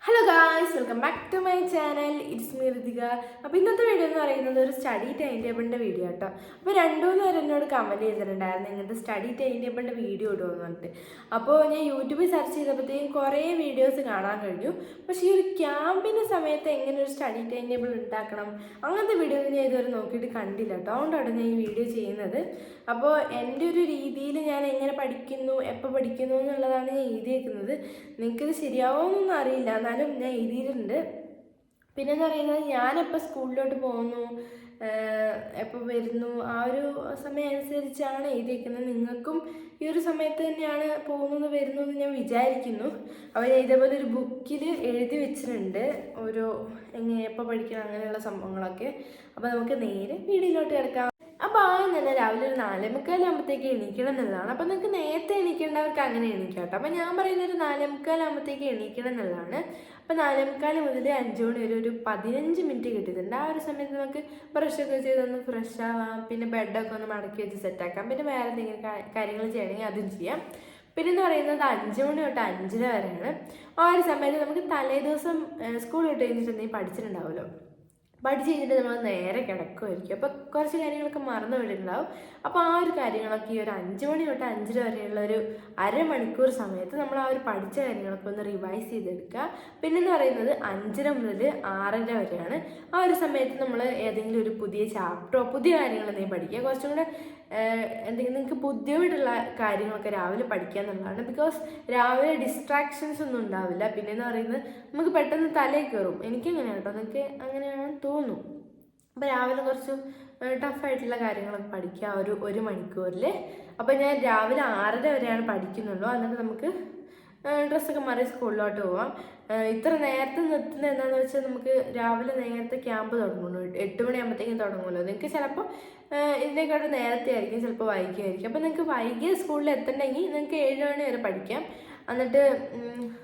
Hello guys, welcome back to my channel. It's me Rithika. അപ്പോൾ ഇന്നത്തെ video എന്ന് പറയുന്നത് ഒരു സ്റ്റഡി ടൈം ടേബിളിൻ്റെ വീഡിയോ കേട്ടോ. അപ്പോൾ രണ്ടു മൂന്ന് പേര് എന്നോട് കമൻറ്റ് ചെയ്തിട്ടുണ്ടായിരുന്നു ഇങ്ങനത്തെ സ്റ്റഡി ടൈം ടേബിളിൻ്റെ വീഡിയോ ഇടുമെന്ന് പറഞ്ഞിട്ട്. അപ്പോൾ ഞാൻ യൂട്യൂബിൽ സെർച്ച് ചെയ്തപ്പോഴത്തേക്കും കുറേ വീഡിയോസ് കാണാൻ കഴിഞ്ഞു. പക്ഷേ ഈ ഒരു ക്യാമ്പിൻ്റെ സമയത്ത് എങ്ങനെ ഒരു സ്റ്റഡി ടൈം ടേബിൾ ഉണ്ടാക്കണം അങ്ങനത്തെ വീഡിയോ ഞാൻ ഇതുവരെ നോക്കിയിട്ട് കണ്ടില്ല കേട്ടോ. അതുകൊണ്ടാണ് ഞാൻ ഈ വീഡിയോ ചെയ്യുന്നത്. അപ്പോൾ എൻ്റെ ഒരു രീതിയിൽ ഞാൻ എങ്ങനെ പഠിക്കുന്നു, എപ്പോൾ പഠിക്കുന്നു എന്നുള്ളതാണ് ഞാൻ എഴുതിയേക്കുന്നത്. നിങ്ങൾക്കിത് ശരിയാവുമെന്നൊന്നും അറിയില്ല, എന്നാലും ഞാൻ എഴുതിയിട്ടുണ്ട്. പിന്നെന്ന് പറയുന്നത് ഞാനെപ്പോൾ സ്കൂളിലോട്ട് പോകുന്നു, എപ്പോൾ വരുന്നു, ആ ഒരു സമയം അനുസരിച്ചാണ് എഴുതിയിരിക്കുന്നത്. നിങ്ങൾക്കും ഈ ഒരു സമയത്ത് തന്നെയാണ് പോകുന്നത് വരുന്നു എന്ന് ഞാൻ വിചാരിക്കുന്നു. അപ്പോൾ ഞാൻ ഇതേപോലെ ഒരു ബുക്കിൽ എഴുതി വെച്ചിട്ടുണ്ട് ഓരോ എങ്ങനെ എപ്പോൾ പഠിക്കണം അങ്ങനെയുള്ള സംഭവങ്ങളൊക്കെ. അപ്പോൾ നമുക്ക് നേരെ വീഡിയോയിലോട്ട് കിടക്കാം. അപ്പോൾ ആദ്യം തന്നെ രാവിലെ ഒരു 4:45 എണീക്കണം എന്നുള്ളതാണ്. അപ്പോൾ നിങ്ങൾക്ക് നേരത്തെ എണീക്കേണ്ടവർക്ക് അങ്ങനെ എണീക്കാം കേട്ടോ. അപ്പോൾ ഞാൻ പറയുന്നത് ഒരു 4:45 എണീക്കണം എന്നുള്ളതാണ്. അപ്പോൾ 4:45 മുതൽ 5 മണി വരെ ഒരു 15 മിനിറ്റ് കിട്ടിയിട്ടുണ്ട്. ആ ഒരു സമയത്ത് നമുക്ക് ബ്രഷൊക്കെ ചെയ്തൊന്ന് ഫ്രഷ് ആവാം, പിന്നെ ബെഡൊക്കെ ഒന്ന് മടക്കി വെച്ച് സെറ്റാക്കാം, പിന്നെ വേറെ എന്തെങ്കിലും കാര്യങ്ങൾ ചെയ്യണമെങ്കിൽ അതും ചെയ്യാം. പിന്നെന്ന് പറയുന്നത് 5 മണി തൊട്ട് 5:30 വരെയാണ്. ആ ഒരു സമയത്ത് നമുക്ക് തലേദിവസം സ്കൂൾ വിട്ട് കഴിഞ്ഞിട്ടുണ്ടെങ്കിൽ പഠിച്ചിട്ടുണ്ടാവുമല്ലോ, പഠിച്ച് കഴിഞ്ഞിട്ട് നമ്മൾ നേരെ കിടക്കുമായിരിക്കും. അപ്പോൾ കുറച്ച് കാര്യങ്ങളൊക്കെ മറന്നു വിടുന്നുണ്ടാവും. അപ്പോൾ ആ ഒരു കാര്യങ്ങളൊക്കെ ഈ ഒരു 5 മണി തൊട്ട് 5:30 വരെയുള്ള ഒരു അരമണിക്കൂർ സമയത്ത് നമ്മൾ ആ ഒരു പഠിച്ച കാര്യങ്ങളൊക്കെ ഒന്ന് റിവൈസ് ചെയ്തെടുക്കുക. പിന്നെന്ന് പറയുന്നത് 5:30 മുതൽ 6:30 വരെയാണ്. ആ ഒരു സമയത്ത് നമ്മൾ ഏതെങ്കിലും ഒരു പുതിയ ചാപ്റ്ററോ പുതിയ കാര്യങ്ങൾ എന്തെങ്കിലും പഠിക്കുക. കുറച്ചും കൂടെ എന്തെങ്കിലും നിങ്ങൾക്ക് ബുദ്ധിമുട്ടുള്ള കാര്യങ്ങളൊക്കെ രാവിലെ പഠിക്കുക എന്നുള്ളതാണ്. ബിക്കോസ് രാവിലെ ഡിസ്ട്രാക്ഷൻസ് ഒന്നും ഉണ്ടാവില്ല. പിന്നെന്ന് പറയുന്നത് നമുക്ക് പെട്ടെന്ന് തലയിൽ കയറും. എനിക്കങ്ങനെയാണ് കേട്ടോ, നിങ്ങൾക്ക് അങ്ങനെയാണെന്ന് തോന്നുന്നു. അപ്പോൾ രാവിലെ കുറച്ച് ടഫായിട്ടുള്ള കാര്യങ്ങളൊക്കെ പഠിക്കുക ഒരു മണിക്കൂറിൽ. അപ്പോൾ ഞാൻ രാവിലെ 6:30 വരെയാണ് പഠിക്കുന്നുള്ളൂ. എന്നിട്ട് നമുക്ക് ഡ്രസ്സൊക്കെ മാറി സ്കൂളിലോട്ട് പോവാം. ഇത്ര നേരത്തെ നിർത്തുന്നത് എന്താണെന്ന് വെച്ചാൽ നമുക്ക് രാവിലെ നേരത്തെ ക്യാമ്പ് തുടങ്ങുള്ളൂ. 8 മണിയാകുമ്പോഴത്തേക്കും തുടങ്ങുമല്ലോ. നിങ്ങൾക്ക് ചിലപ്പോൾ ഇതിനേക്കാട്ട് നേരത്തെ ആയിരിക്കും, ചിലപ്പോൾ വൈകിയായിരിക്കും. അപ്പോൾ നിങ്ങൾക്ക് വൈകിയ സ്കൂളിൽ എത്തണമെങ്കിൽ നിങ്ങൾക്ക് 7 മണി വരെ പഠിക്കാം. എന്നിട്ട്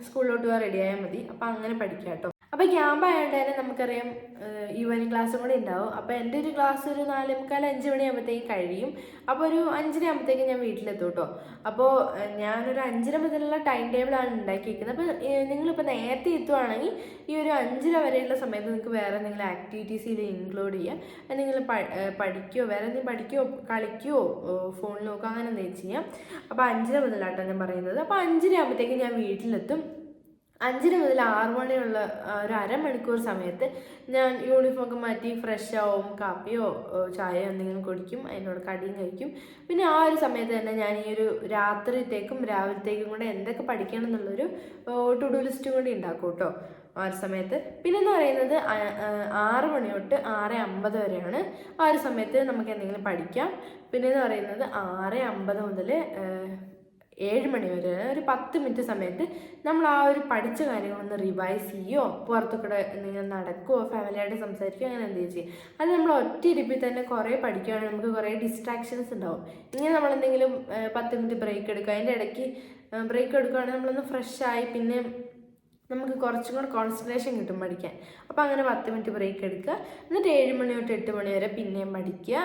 സ്കൂളിലോട്ട് പോകാൻ റെഡിയായാൽ മതി. അപ്പോൾ അങ്ങനെ പഠിക്കാം കേട്ടോ. അപ്പോൾ ക്യാമ്പ് ആയതുകൊണ്ട് തന്നെ നമുക്കറിയാം ഈവനിങ് ക്ലാസ്സും കൂടി ഉണ്ടാവും. അപ്പോൾ എൻ്റെ ഒരു ക്ലാസ് ഒരു 4:45-5 മണിയാകുമ്പോഴത്തേക്കും കഴിയും. അപ്പോൾ ഒരു 5:30 ആകുമ്പോഴത്തേക്കും ഞാൻ വീട്ടിലെത്തും കേട്ടോ. അപ്പോൾ ഞാനൊരു 5:30 മുതലുള്ള ടൈം ടേബിളാണ് ഉണ്ടാക്കിയിരിക്കുന്നത്. അപ്പോൾ നിങ്ങളിപ്പോൾ നേരത്തെ എത്തുവാണെങ്കിൽ ഈ ഒരു 5:30 വരെയുള്ള സമയത്ത് നിങ്ങൾക്ക് വേറെ എന്തെങ്കിലും ആക്ടിവിറ്റീസിൽ ഇൻക്ലൂഡ് ചെയ്യാം. എന്തെങ്കിലും പഠിക്കുകയോ വേറെ എന്തെങ്കിലും പഠിക്കുകയോ കളിക്കുകയോ ഫോണിൽ നോക്കുകയോ അങ്ങനെ എന്തെങ്കിലും ചെയ്യാം. അപ്പോൾ 5:30 മുതലാട്ടോ ഞാൻ പറയുന്നത്. അപ്പോൾ 5:30 ആകുമ്പോഴത്തേക്കും ഞാൻ വീട്ടിലെത്തും. 5:30 മുതൽ 6 മണിയുള്ള ഒരു അരമണിക്കൂർ സമയത്ത് ഞാൻ യൂണിഫോമൊക്കെ മാറ്റി ഫ്രഷ് ആവും, കാപ്പിയോ ചായയോ എന്തെങ്കിലും കുടിക്കും, അതിനോട് കടിയും കഴിക്കും. പിന്നെ ആ ഒരു സമയത്ത് തന്നെ ഞാൻ ഈ ഒരു രാത്രിത്തേക്കും രാവിലത്തേക്കും കൂടെ എന്തൊക്കെ പഠിക്കണം എന്നുള്ളൊരു ടു ഡു ലിസ്റ്റും കൂടി ഉണ്ടാക്കും കേട്ടോ ആ ഒരു സമയത്ത്. പിന്നെന്ന് പറയുന്നത് 6 മണി തൊട്ട് 6:50 വരെയാണ്. ആ ഒരു സമയത്ത് നമുക്ക് എന്തെങ്കിലും പഠിക്കാം. പിന്നെന്ന് പറയുന്നത് 6:50 മുതൽ 7 മണി വരെ ഒരു 10 മിനിറ്റ് സമയത്ത് നമ്മൾ ആ ഒരു പഠിച്ച കാര്യങ്ങളൊന്ന് റിവൈസ് ചെയ്യുമോ, പുറത്തുകൂടെ എന്തെങ്കിലും നടക്കുമോ, ഫാമിലിയായിട്ട് സംസാരിക്കുകയോ അങ്ങനെ എന്തെങ്കിലും ചെയ്യും. അത് നമ്മൾ ഒറ്റ ഇരിപ്പിൽ തന്നെ കുറേ പഠിക്കുകയാണെങ്കിൽ നമുക്ക് കുറേ ഡിസ്ട്രാക്ഷൻസ് ഉണ്ടാവും. ഇങ്ങനെ നമ്മളെന്തെങ്കിലും 10 മിനിറ്റ് ബ്രേക്ക് എടുക്കുക, അതിൻ്റെ ഇടയ്ക്ക് ബ്രേക്ക് എടുക്കുകയാണെങ്കിൽ നമ്മളൊന്ന് ഫ്രഷായി പിന്നെ നമുക്ക് കുറച്ചും കൂടെ കോൺസെൻട്രേഷൻ കിട്ടും പഠിക്കാൻ. അപ്പോൾ അങ്ങനെ 10 മിനിറ്റ് ബ്രേക്ക് എടുക്കുക. എന്നിട്ട് 7 മണി തൊട്ട് 8 മണി വരെ പിന്നെയും പഠിക്കുക.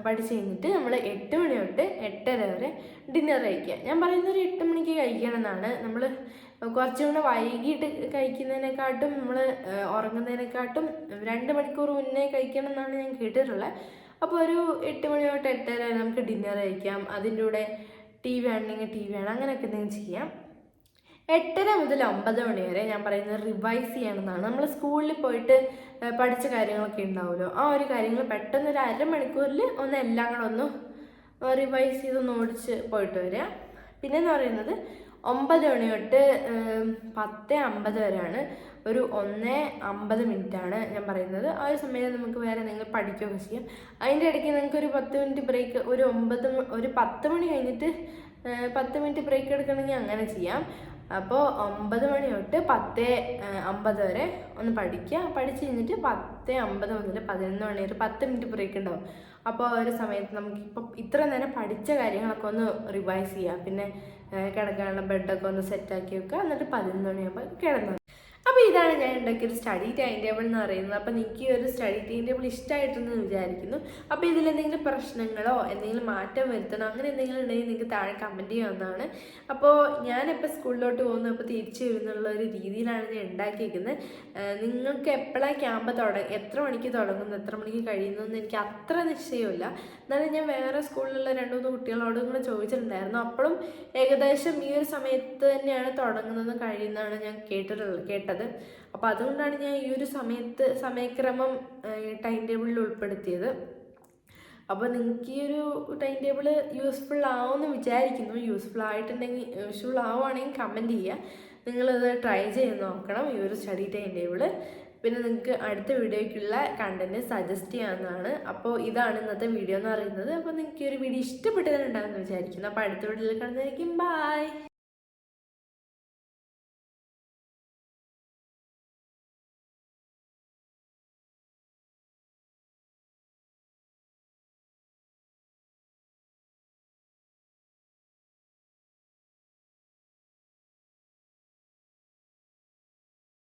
പഠിച്ച് കഴിഞ്ഞിട്ട് നമ്മൾ 8 മണി തൊട്ട് 8:30 വരെ ഡിന്നർ കഴിക്കുക. ഞാൻ പറയുന്നത് ഒരു 8 മണിക്ക് കഴിക്കണമെന്നാണ്. നമ്മൾ കുറച്ചും കൂടെ വൈകിട്ട് കഴിക്കുന്നതിനെക്കാട്ടും നമ്മൾ ഉറങ്ങുന്നതിനെക്കാട്ടും 2 മണിക്കൂർ മുന്നേ കഴിക്കണം എന്നാണ് ഞാൻ കേട്ടിട്ടുള്ളത്. അപ്പോൾ ഒരു 8 മണി തൊട്ട് 8:30 വരെ നമുക്ക് ഡിന്നർ കഴിക്കാം. അതിൻ്റെ കൂടെ TV ആണെങ്കിൽ TV ആണ്, അങ്ങനെയൊക്കെ എന്തെങ്കിലും ചെയ്യാം. 8:30 മുതൽ 9 മണി വരെ ഞാൻ പറയുന്നത് റിവൈസ് ചെയ്യണമെന്നാണ്. നമ്മൾ സ്കൂളിൽ പോയിട്ട് പഠിച്ച കാര്യങ്ങളൊക്കെ ഉണ്ടാവുമല്ലോ, ആ ഒരു കാര്യങ്ങൾ പെട്ടെന്ന് ഒരു അരമണിക്കൂറിൽ ഒന്ന് എല്ലാം കൂടെ ഒന്ന് റിവൈസ് ചെയ്തൊന്ന് ഓടിച്ച് പോയിട്ട് വരിക. പിന്നെന്ന് പറയുന്നത് 9 മണി തൊട്ട് 10:50 വരെയാണ്. ഒരു 1:50 മിനിറ്റാണ് ഞാൻ പറയുന്നത്. ആ ഒരു സമയത്ത് നമുക്ക് വേറെ എന്തെങ്കിലും പഠിക്കുകയൊക്കെ ചെയ്യാം. അതിൻ്റെ ഇടയ്ക്ക് നിങ്ങൾക്ക് ഒരു 10 മിനിറ്റ് ബ്രേക്ക്, ഒരു 10 മണി കഴിഞ്ഞിട്ട് 10 മിനിറ്റ് ബ്രേക്ക് എടുക്കണമെങ്കിൽ അങ്ങനെ ചെയ്യാം. അപ്പോൾ 9 മണി തൊട്ട് 10:50 വരെ ഒന്ന് പഠിക്കുക. പഠിച്ച് കഴിഞ്ഞിട്ട് 10:50 മുതൽ 11 മണി വരെ 10 മിനിറ്റ് ബ്രേക്ക് ഉണ്ടാവും. അപ്പോൾ ആ ഒരു സമയത്ത് നമുക്കിപ്പം ഇത്ര നേരം പഠിച്ച കാര്യങ്ങളൊക്കെ ഒന്ന് റിവൈസ് ചെയ്യുക. പിന്നെ കിടക്കാനുള്ള ബെഡൊക്കെ ഒന്ന് സെറ്റാക്കി വെക്കുക. എന്നിട്ട് 11 മണിയാകുമ്പോൾ കിടന്നു. അപ്പോൾ ഇതാണ് ഞാൻ ഉണ്ടാക്കിയൊരു സ്റ്റഡി ടൈം ടേബിൾ എന്ന് പറയുന്നത്. അപ്പോൾ എനിക്ക് ഒരു സ്റ്റഡി ടൈം ടേബിൾ ഇഷ്ടമായിട്ടെന്ന് വിചാരിക്കുന്നു. അപ്പോൾ ഇതിലെന്തെങ്കിലും പ്രശ്നങ്ങളോ എന്തെങ്കിലും മാറ്റം വരുത്തണോ അങ്ങനെ എന്തെങ്കിലും ഉണ്ടെങ്കിൽ നിങ്ങൾക്ക് താഴെ കമൻറ്റ് ചെയ്യാവുന്നതാണ്. അപ്പോൾ ഞാനിപ്പോൾ സ്കൂളിലോട്ട് പോകുന്നു, അപ്പോൾ തിരിച്ചു വരുന്നുള്ള ഒരു രീതിയിലാണ് ഞാൻ ഉണ്ടാക്കിയിരിക്കുന്നത്. നിങ്ങൾക്ക് എപ്പോഴാണ് ക്യാമ്പ് എത്ര മണിക്ക് തുടങ്ങുന്നു എത്ര മണിക്ക് കഴിയുന്നു എന്ന് എനിക്ക് അത്ര നിശ്ചയമില്ല. എന്നാലും ഞാൻ വേറെ സ്കൂളിലുള്ള 2-3 കുട്ടികളോടും കൂടെ ചോദിച്ചിട്ടുണ്ടായിരുന്നു. അപ്പോഴും ഏകദേശം ഈ ഒരു സമയത്ത് തന്നെയാണ് തുടങ്ങുന്നത് കഴിയുന്നതാണ് ഞാൻ കേട്ടത്. അപ്പോൾ അതുകൊണ്ടാണ് ഞാൻ ഈ ഒരു സമയക്രമം ടൈം ടേബിളിൽ ഉൾപ്പെടുത്തിയത്. അപ്പോൾ നിങ്ങൾക്ക് ഈ ഒരു ടൈം ടേബിൾ യൂസ്ഫുൾ ആവുമെന്ന് വിചാരിക്കുന്നു. യൂസ്ഫുൾ ആവുകയാണെങ്കിൽ കമൻറ്റ് ചെയ്യുക. നിങ്ങളിത് ട്രൈ ചെയ്ത് നോക്കണം ഈ ഒരു സ്റ്റഡി ടൈം ടേബിൾ. പിന്നെ നിങ്ങൾക്ക് അടുത്ത വീഡിയോയ്ക്കുള്ള കണ്ടൻറ്റ് സജസ്റ്റ് ചെയ്യാവുന്നതാണ്. അപ്പോൾ ഇതാണ് ഇന്നത്തെ വീഡിയോ എന്ന് പറയുന്നത്. അപ്പോൾ നിങ്ങൾക്ക് ഈ ഒരു വീഡിയോ ഇഷ്ടപ്പെട്ടതിനുണ്ടാകുമെന്ന് വിചാരിക്കുന്നു. അപ്പോൾ അടുത്ത വീഡിയോയിൽ കാണുന്നതായിരിക്കും. ബൈ.